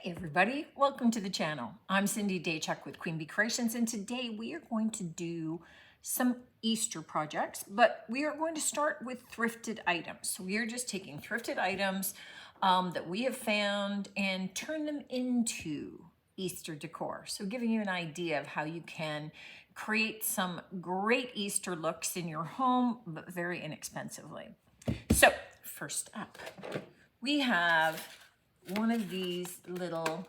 Everybody, welcome to the channel. I'm Cindy Daychuck with Queen Bee Creations, and today we are going to do some Easter projects, but we are going to start with thrifted items. So we are just taking thrifted items that we have found and turn them into Easter decor. So giving you an idea of how you can create some great Easter looks in your home, but very inexpensively. So first up, we have one of these little,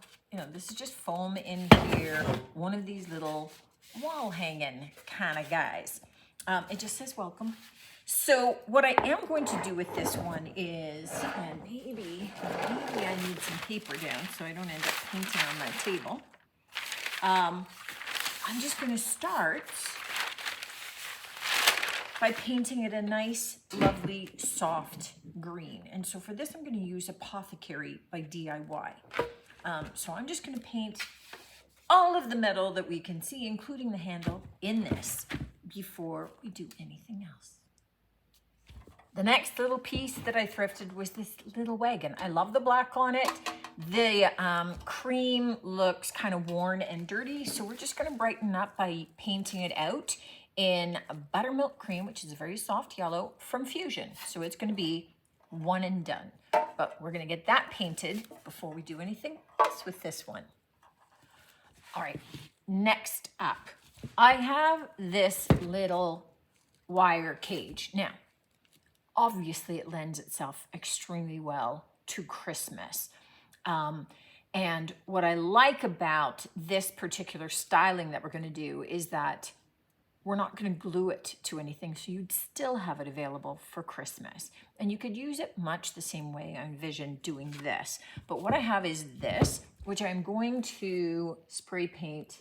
this is just foam in here, one of these little wall hanging kind of guys. It just says welcome. So what I am going to do with this one is, and maybe I need some paper down so I don't end up painting on my table. I'm just going to start by painting it a nice, lovely, soft green. And so for this, I'm going to use Apothecary by DIY. So I'm just going to paint all of the metal that we can see, including the handle, in this before we do anything else. The next little piece that I thrifted was this little wagon. I love the black on it. The cream looks kind of worn and dirty, so we're just going to brighten up by painting it out in a buttermilk cream, which is a very soft yellow from Fusion. So it's going to be one and done. But we're going to get that painted before we do anything else with this one. All right, next up, I have this little wire cage. Now, obviously it lends itself extremely well to Christmas. And what I like about this particular styling that we're going to do is that we're not going to glue it to anything, so you'd still have it available for Christmas. And you could use it much the same way I envision doing this. But what I have is this, which I'm going to spray paint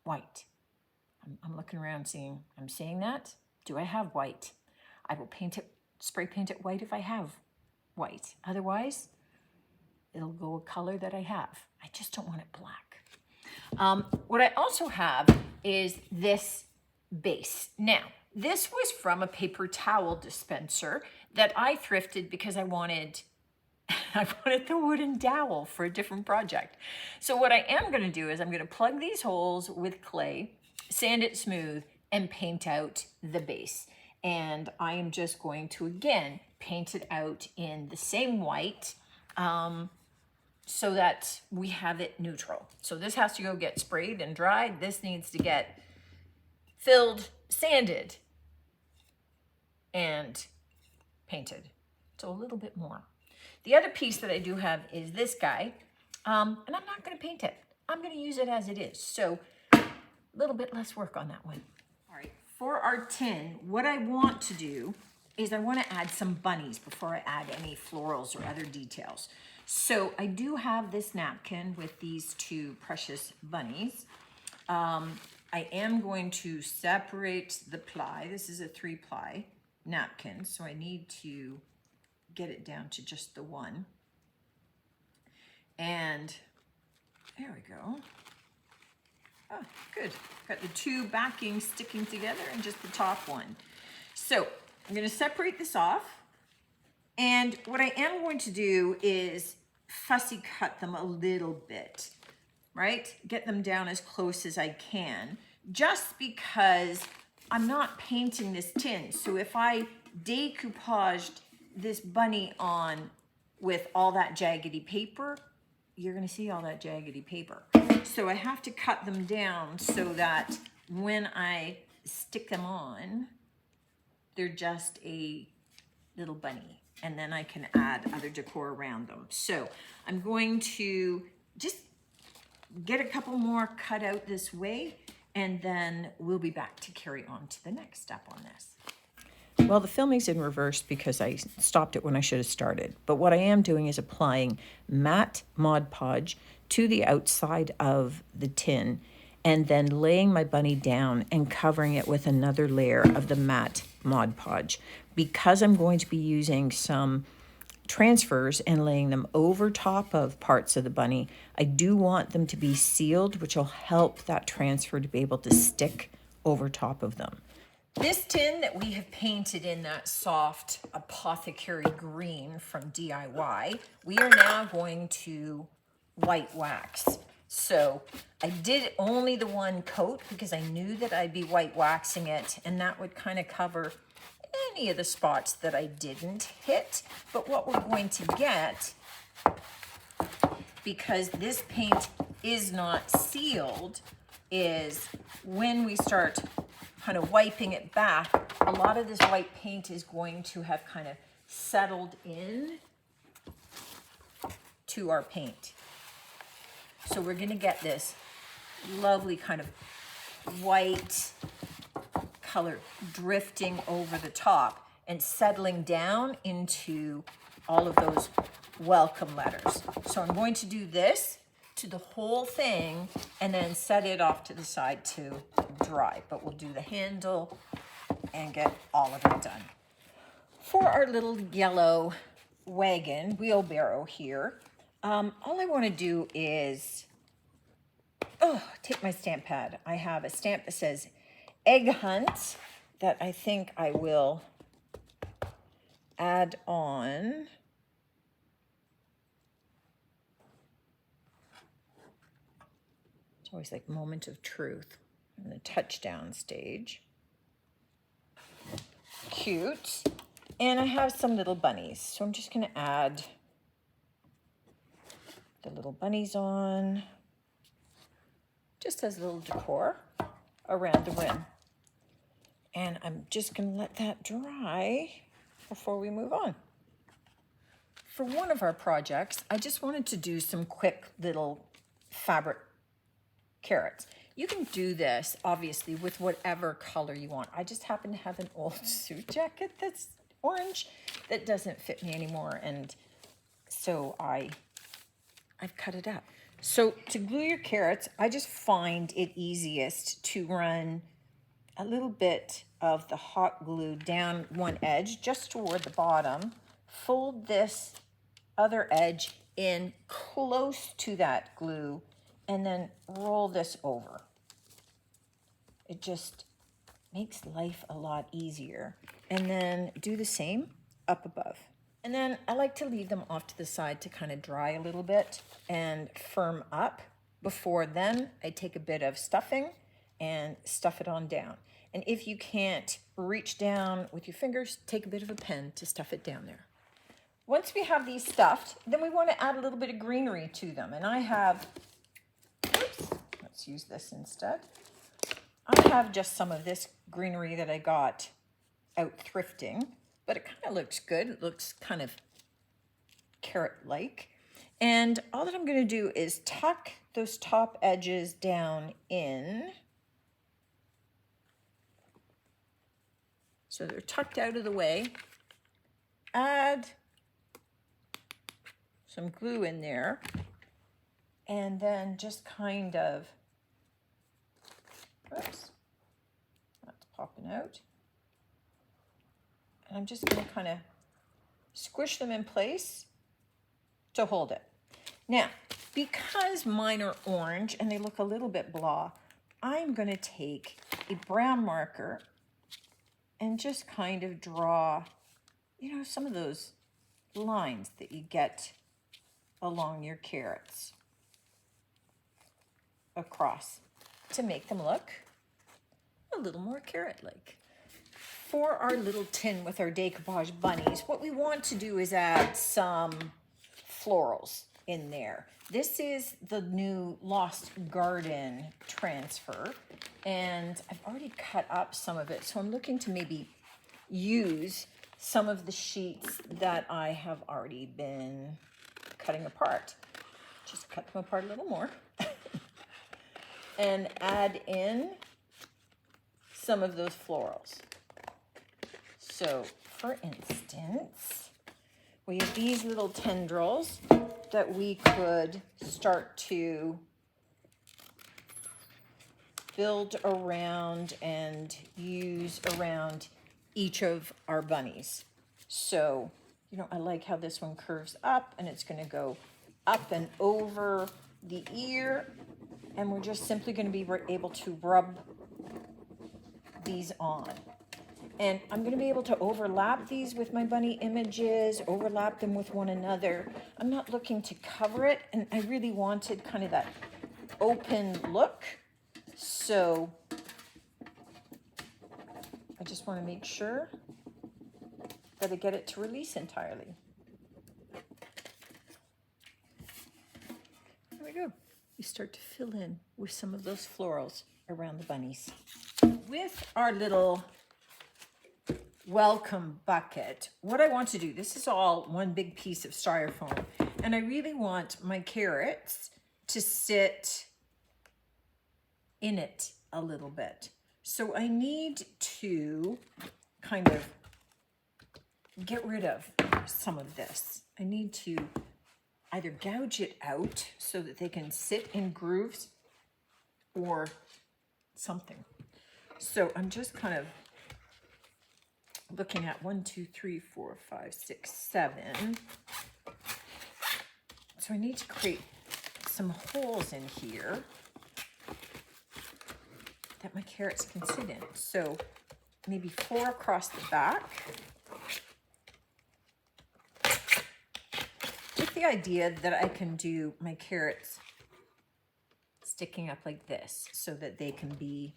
white. I'm looking around seeing, I'm saying that. Do I have white? I will paint it, spray paint it white if I have white. Otherwise, it'll go a color that I have. I just don't want it black. What I also have is this base. Now, this was from a paper towel dispenser that I thrifted because I wanted the wooden dowel for a different project. So what I am going to do is I'm going to plug these holes with clay, sand it smooth, and paint out the base. And I am just going to, again, paint it out in the same white so that we have it neutral. So this has to go get sprayed and dried. This needs to get filled, sanded, and painted. So a little bit more. The other piece that I do have is this guy, and I'm not going to paint it. I'm going to use it as it is. So a little bit less work on that one. All right, for our tin, what I want to do is I want to add some bunnies before I add any florals or other details. So I do have this napkin with these two precious bunnies. I am going to separate the ply. This is a 3-ply napkin, so I need to get it down to just the one. And there we go. Oh, good. Got the two backings sticking together and just the top one. So I'm going to separate this off. And what I am going to do is fussy cut them a little bit, right? Get them down as close as I can, just because I'm not painting this tin. So if I decoupaged this bunny on with all that jaggedy paper, you're gonna see all that jaggedy paper. So I have to cut them down so that when I stick them on, they're just a little bunny. And then I can add other decor around them. So I'm going to just get a couple more cut out this way, and then we'll be back to carry on to the next step on this. Well, the filming's in reverse because I stopped it when I should have started. But what I am doing is applying matte Mod Podge to the outside of the tin and then laying my bunny down and covering it with another layer of the matte Mod Podge. Because I'm going to be using some transfers and laying them over top of parts of the bunny, I do want them to be sealed, which will help that transfer to be able to stick over top of them. This tin that we have painted in that soft Apothecary green from DIY, we are now going to white wax. So I did only the one coat because I knew that I'd be white waxing it, and that would kind of cover any of the spots that I didn't hit. But what we're going to get, because this paint is not sealed, is when we start kind of wiping it back, a lot of this white paint is going to have kind of settled in to our paint. So we're gonna get this lovely kind of white color drifting over the top and settling down into all of those welcome letters. So I'm going to do this to the whole thing and then set it off to the side to dry. But we'll do the handle and get all of it done. For our little yellow wagon wheelbarrow here, all I want to do is, take my stamp pad. I have a stamp that says Egg Hunt that I think I will add on. It's always like moment of truth in the touchdown stage. Cute. And I have some little bunnies, so I'm just going to add the little bunnies on, just as a little decor around the rim. And I'm just going to let that dry before we move on. For one of our projects, I just wanted to do some quick little fabric carrots. You can do this, obviously, with whatever color you want. I just happen to have an old suit jacket that's orange that doesn't fit me anymore, and so I've cut it up. So to glue your carrots, I just find it easiest to run a little bit of the hot glue down one edge just toward the bottom, fold this other edge in close to that glue, and then roll this over. It just makes life a lot easier. And then do the same up above. And then I like to leave them off to the side to kind of dry a little bit and firm up. Before then, I take a bit of stuffing and stuff it on down. And if you can't reach down with your fingers, take a bit of a pen to stuff it down there. Once we have these stuffed, then we want to add a little bit of greenery to them. And I have, let's use this instead. I have just some of this greenery that I got out thrifting, but it kind of looks good. It looks kind of carrot-like. And all that I'm going to do is tuck those top edges down in. So they're tucked out of the way. Add some glue in there. And then just kind of, oops, that's popping out. And I'm just going to kind of squish them in place to hold it. Now, because mine are orange and they look a little bit blah, I'm going to take a brown marker and just kind of draw, you know, some of those lines that you get along your carrots across to make them look a little more carrot-like. For our little tin with our decoupage bunnies, what we want to do is add some florals in there. This is the new Lost Garden transfer, and I've already cut up some of it, so I'm looking to maybe use some of the sheets that I have already been cutting apart. Just cut them apart a little more and add in some of those florals. So, for instance, we have these little tendrils that we could start to build around and use around each of our bunnies. So, you know, I like how this one curves up, and it's going to go up and over the ear, and we're just simply going to be able to rub these on. And I'm gonna be able to overlap these with my bunny images, overlap them with one another. I'm not looking to cover it, and I really wanted kind of that open look. So I just wanna make sure that I get it to release entirely. There we go. You start to fill in with some of those florals around the bunnies. With our little welcome bucket, what I want to do, this is all one big piece of styrofoam, and I really want my carrots to sit in it a little bit. So I need to kind of get rid of some of this. I need to either gouge it out so that they can sit in grooves or something. So I'm just kind of looking at 1, 2, 3, 4, 5, 6, 7. So I need to create some holes in here that my carrots can sit in. So maybe 4 across the back. With the idea that I can do my carrots sticking up like this so that they can be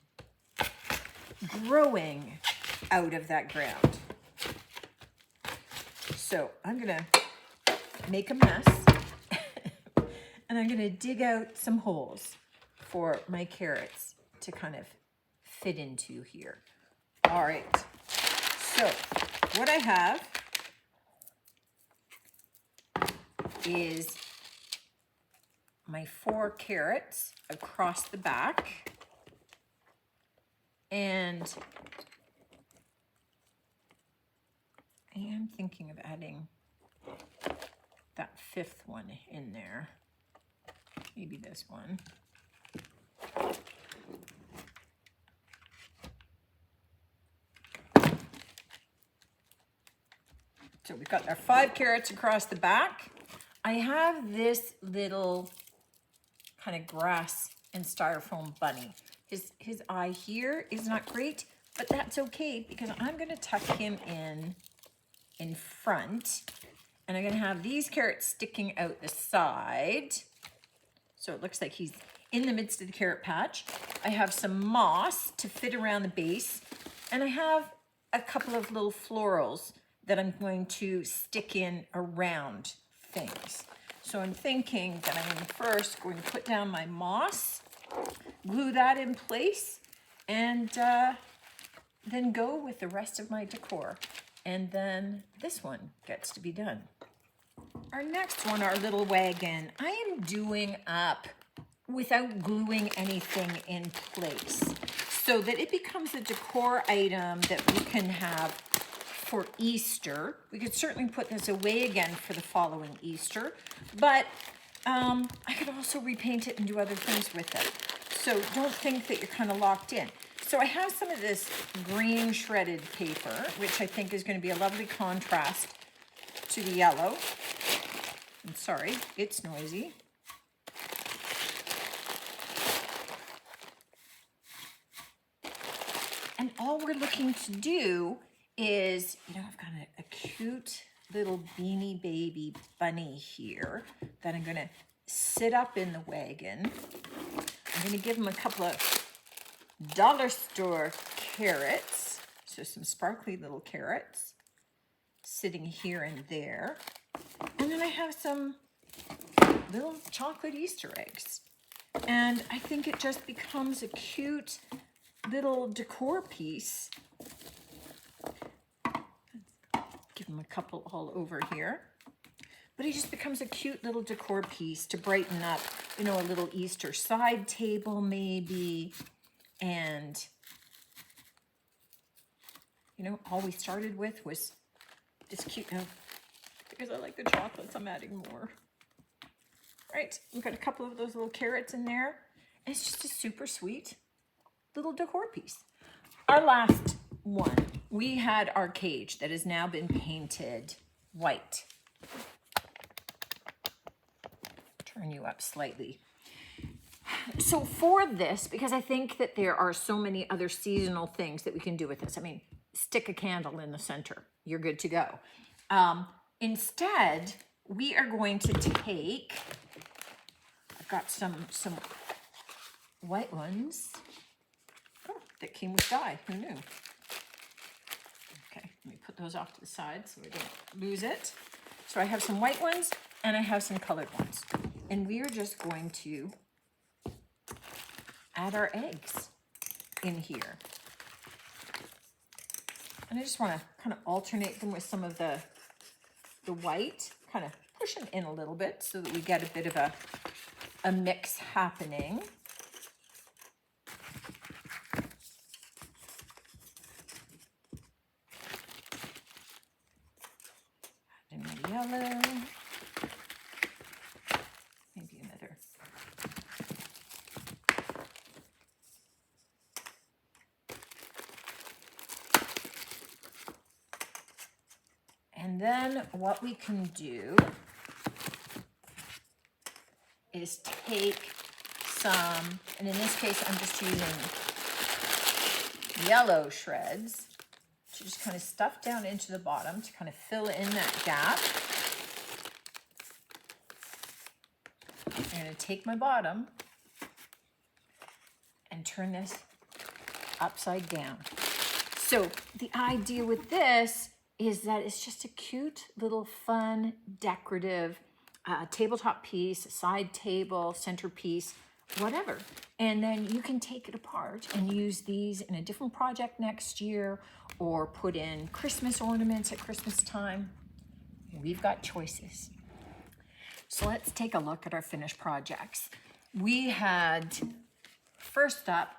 growing out of that ground. So I'm gonna make a mess and I'm gonna dig out some holes for my carrots to kind of fit into here. All right, so what I have is my 4 carrots across the back, and I am thinking of adding that 5th one in there. Maybe this one. So we've got our 5 carrots across the back. I have this little kind of grass and styrofoam bunny. His eye here is not great, but that's okay because I'm gonna tuck him in front, and I'm gonna have these carrots sticking out the side. So it looks like he's in the midst of the carrot patch. I have some moss to fit around the base, and I have a couple of little florals that I'm going to stick in around things. So I'm thinking that I'm first going to put down my moss, glue that in place, and then go with the rest of my decor. And then this one gets to be done. Our next one, our little wagon, I am doing up without gluing anything in place so that it becomes a decor item that we can have for Easter. We could certainly put this away again for the following Easter, but I could also repaint it and do other things with it. So don't think that you're kind of locked in. So I have some of this green shredded paper, which I think is going to be a lovely contrast to the yellow. I'm sorry, it's noisy. And all we're looking to do is, you know, I've got a cute little beanie baby bunny here that I'm going to sit up in the wagon. I'm going to give him a couple of dollar store carrots, so some sparkly little carrots sitting here and there. And then I have some little chocolate Easter eggs. And I think it just becomes a cute little decor piece. Give him a couple all over here. But he just becomes a cute little decor piece to brighten up, you know, a little Easter side table maybe. And, you know, all we started with was this cute, because I like the chocolates, I'm adding more. Right, we've got a couple of those little carrots in there. And it's just a super sweet little decor piece. Our last one, we had our cage that has now been painted white. Turn you up slightly. So for this, because I think that there are so many other seasonal things that we can do with this. I mean, stick a candle in the center. You're good to go. Instead, we are going to take, I've got some white ones. Oh, that came with dye, who knew? Okay, let me put those off to the side so we don't lose it. So I have some white ones and I have some colored ones. And we are just going to add our eggs in here. And I just want to kind of alternate them with some of the white, kind of push them in a little bit so that we get a bit of a mix happening. Add in my yellow. Maybe another. And then what we can do is take some, and in this case, I'm just using yellow shreds to just kind of stuff down into the bottom to kind of fill in that gap. I'm going to take my bottom and turn this upside down. So the idea with this is that it's just a cute little fun decorative tabletop piece, side table, centerpiece, whatever. And then you can take it apart and use these in a different project next year or put in Christmas ornaments at Christmas time. We've got choices. So let's take a look at our finished projects. We had, first up,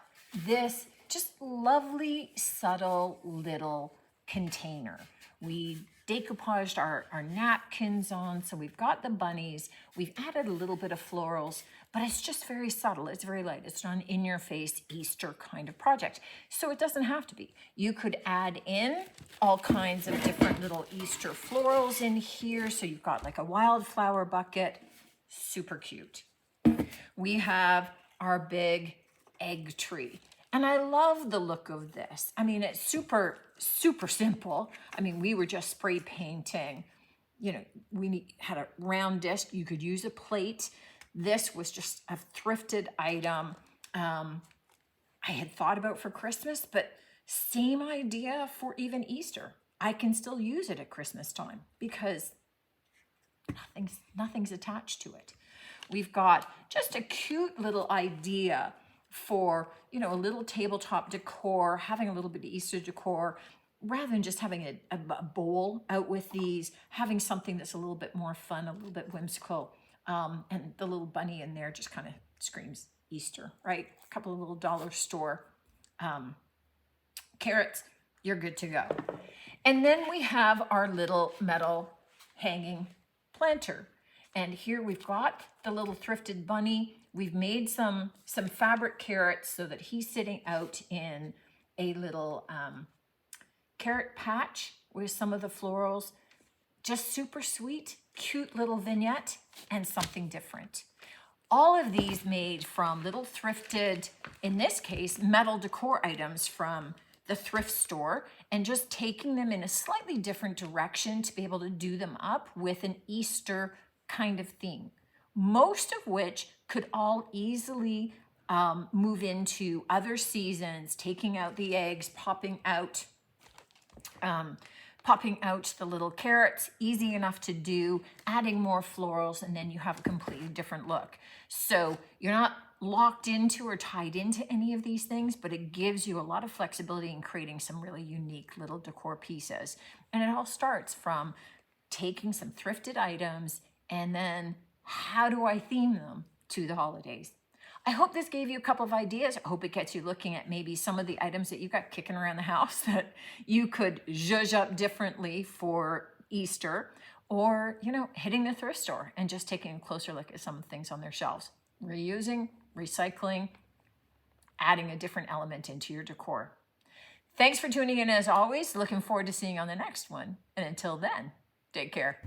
this just lovely, subtle little container. We decoupaged our napkins on, so we've got the bunnies. We've added a little bit of florals, but it's just very subtle. It's very light. It's not an in-your-face Easter kind of project, so it doesn't have to be. You could add in all kinds of different little Easter florals in here, so you've got like a wildflower bucket. Super cute. We have our big egg tree. And I love the look of this. I mean, it's super, super simple. I mean, we were just spray painting. You know, had a round disc. You could use a plate. This was just a thrifted item I had thought about for Christmas, but same idea for even Easter. I can still use it at Christmas time because nothing's attached to it. We've got just a cute little idea for, you know, a little tabletop decor, having a little bit of Easter decor, rather than just having a bowl out with these, having something that's a little bit more fun, a little bit whimsical. And the little bunny in there just kind of screams Easter, right? A couple of little dollar store carrots, you're good to go. And then we have our little metal hanging planter. And here we've got the little thrifted bunny. We've made some fabric carrots so that he's sitting out in a little carrot patch with some of the florals. Just super sweet, cute little vignette and something different. All of these made from little thrifted, in this case, metal decor items from the thrift store, and just taking them in a slightly different direction to be able to do them up with an Easter kind of theme. Most of which could all easily move into other seasons, taking out the eggs, popping out the little carrots, easy enough to do, adding more florals, and then you have a completely different look. So you're not locked into or tied into any of these things, but it gives you a lot of flexibility in creating some really unique little decor pieces. And it all starts from taking some thrifted items and then how do I theme them to the holidays? I hope this gave you a couple of ideas. I hope it gets you looking at maybe some of the items that you got kicking around the house that you could zhuzh up differently for Easter, or, you know, hitting the thrift store and just taking a closer look at some of the things on their shelves. Reusing, recycling, adding a different element into your decor. Thanks for tuning in as always. Looking forward to seeing you on the next one. And until then, take care.